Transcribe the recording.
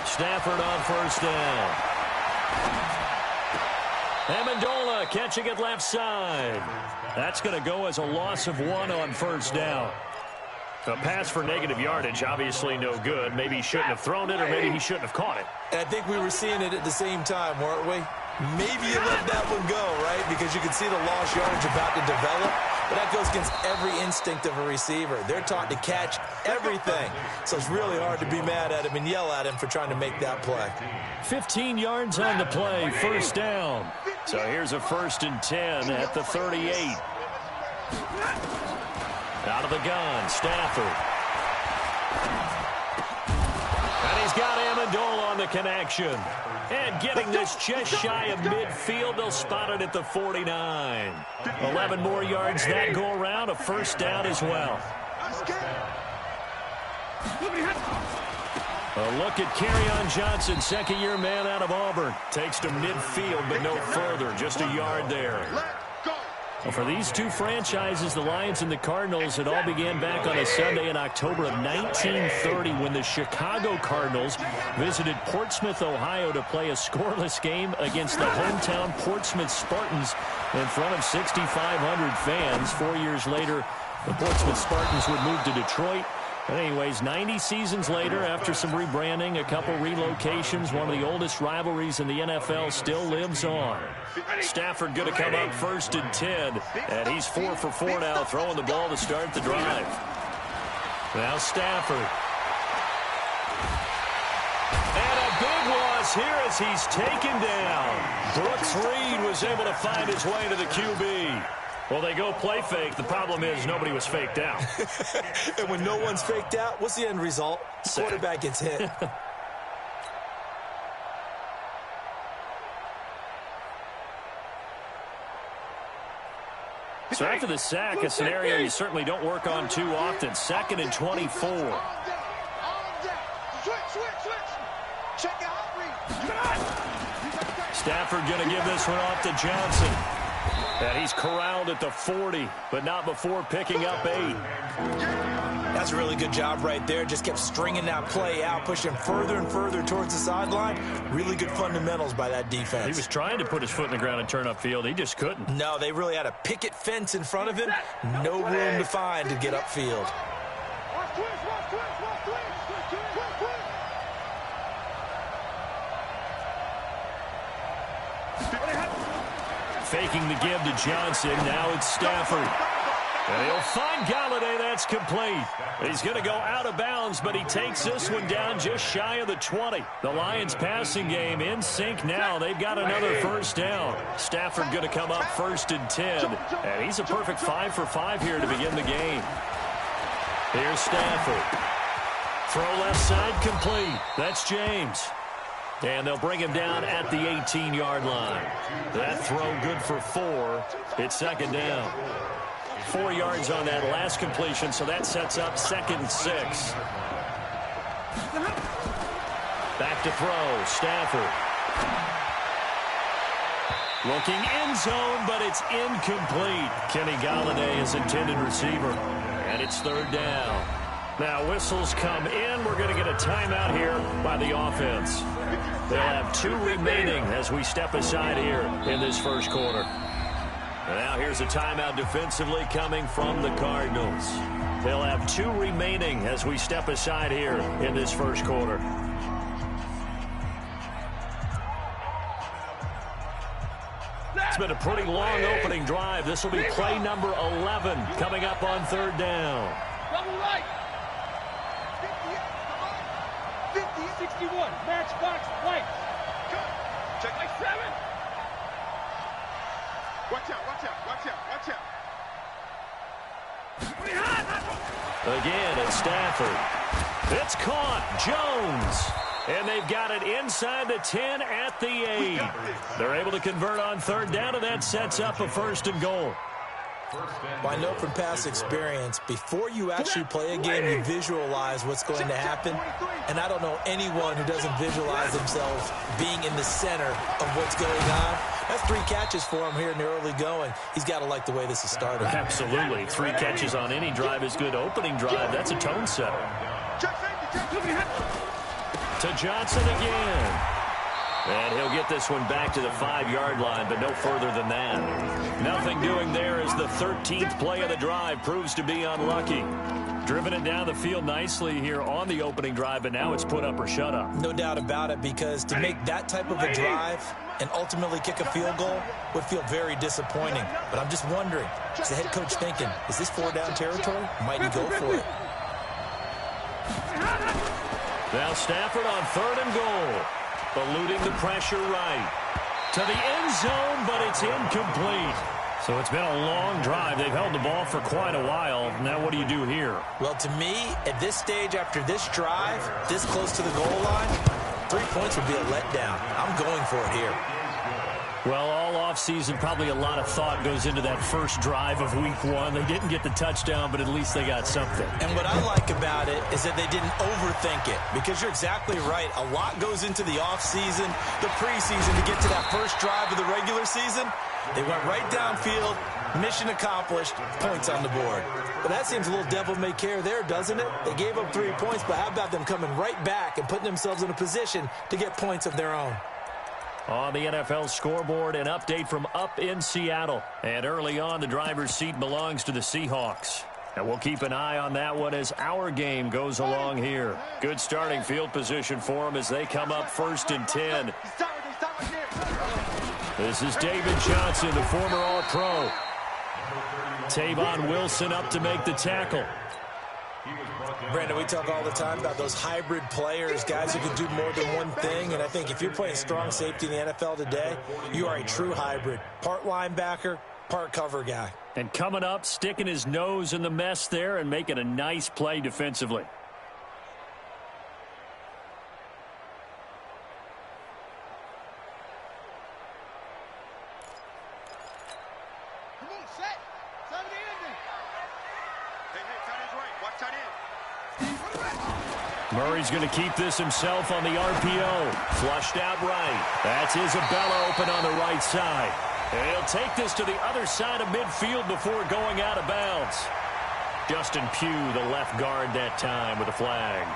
Stafford on first down. Amendola catching it left side. That's going to go as a loss of 1 on first down. A pass for negative yardage, obviously no good. Maybe he shouldn't have thrown it, or maybe he shouldn't have caught it. And I think we were seeing it at the same time, weren't we? Maybe you let that one go, right? Because you can see the lost yardage about to develop. But that goes against every instinct of a receiver. They're taught to catch everything. So it's really hard to be mad at him and yell at him for trying to make that play. 15 yards on the play, first down. So here's a 1st and 10 at the 38. Out of the gun, Stafford. And he's got Amendola on the connection. And getting this just shy of midfield, they'll spot it at the 49. 11 more yards that go around, a first down as well. A look at Kerryon Johnson, second-year man out of Auburn. Takes to midfield, but no further, just a yard there. Well, for these two franchises, the Lions and the Cardinals, it all began back on a Sunday in October of 1930 when the Chicago Cardinals visited Portsmouth, Ohio to play a scoreless game against the hometown Portsmouth Spartans in front of 6,500 fans. 4 years later, the Portsmouth Spartans would move to Detroit. But anyways, 90 seasons later, after some rebranding, a couple relocations, one of the oldest rivalries in the NFL still lives on. Stafford going to come up 1st and 10, and he's 4 for 4 now, throwing the ball to start the drive. Now Stafford. And a big loss here as he's taken down. Brooks Reed was able to find his way to the QB. Well, they go play fake. The problem is nobody was faked out. And when no one's faked out, what's the end result? The quarterback gets hit. So after the sack, a scenario you certainly don't work on too often. 2nd and 24. Stafford going to give this one off to Johnson. And he's corralled at the 40, but not before picking up 8. That's a really good job right there. Just kept stringing that play out, pushing further and further towards the sideline. Really good fundamentals by that defense. He was trying to put his foot in the ground and turn upfield. He just couldn't. No, they really had a picket fence in front of him. No room to find to get upfield. Faking the give to Johnson. Now it's Stafford. And he'll find Galladay. That's complete. He's going to go out of bounds, but he takes this one down just shy of the 20. The Lions passing game in sync now. They've got another first down. Stafford going to come up 1st and 10. And he's a perfect 5 for 5 here to begin the game. Here's Stafford. Throw left side complete. That's James. And they'll bring him down at the 18-yard line. That throw good for 4. It's 2nd down. 4 yards on that last completion, so that sets up 2nd and 6. Back to throw, Stafford. Looking end zone, but it's incomplete. Kenny Galladay is intended receiver. And it's 3rd down. Now whistles come in. We're going to get a timeout here by the offense. They'll have 2 remaining as we step aside here in this first quarter. And now here's a timeout defensively coming from the Cardinals. They'll have 2 remaining as we step aside here in this first quarter. It's been a pretty long opening drive. This will be play number 11 coming up on 3rd down. Double right. 61, matchbox white. Check like 7. Watch out, watch out, watch out, watch out. Again, it's Stafford. It's caught. Jones. And they've got it inside the 10 at the 8. They're able to convert on 3rd down, and that sets up a 1st and goal. Well, I know from past experience, before you actually play a game, you visualize what's going to happen. And I don't know anyone who doesn't visualize themselves being in the center of what's going on. That's 3 catches for him here in the early going. He's got to like the way this is started. Absolutely. 3 catches on any drive is good. Opening drive, that's a tone setter. To Johnson again. And he'll get this one back to the 5-yard line, but no further than that. Nothing doing there as the 13th play of the drive proves to be unlucky. Driven it down the field nicely here on the opening drive, but now it's put up or shut up. No doubt about it, because to make that type of a drive and ultimately kick a field goal would feel very disappointing. But I'm just wondering, is the head coach thinking, is this 4-down territory? Might he go for it? Now Stafford on 3rd and goal. Eluding the pressure right. To the end zone, but it's incomplete. So it's been a long drive. They've held the ball for quite a while. Now what do you do here? Well, to me, at this stage after this drive, this close to the goal line, 3 points would be a letdown. I'm going for it here. Well, all offseason, probably a lot of thought goes into that first drive of week 1. They didn't get the touchdown, but at least they got something. And what I like about it is that they didn't overthink it, because you're exactly right. A lot goes into the offseason, the preseason to get to that first drive of the regular season. They went right downfield, mission accomplished, points on the board. But that seems a little devil-may-care there, doesn't it? They gave up 3 points, but how about them coming right back and putting themselves in a position to get points of their own? On the NFL scoreboard, an update from up in Seattle. And early on, the driver's seat belongs to the Seahawks. And we'll keep an eye on that one as our game goes along here. Good starting field position for them as they come up 1st and 10. This is David Johnson, the former All-Pro. Tavon Wilson up to make the tackle. Brandon, we talk all the time about those hybrid players, guys who can do more than one thing. And I think if you're playing strong safety in the NFL today, you are a true hybrid. Part linebacker, part cover guy. And coming up, sticking his nose in the mess there and making a nice play defensively. Murray's going to keep this himself on the RPO. Flushed out right. That's Isabella open on the right side. And he'll take this to the other side of midfield before going out of bounds. Justin Pugh, the left guard that time with a flag.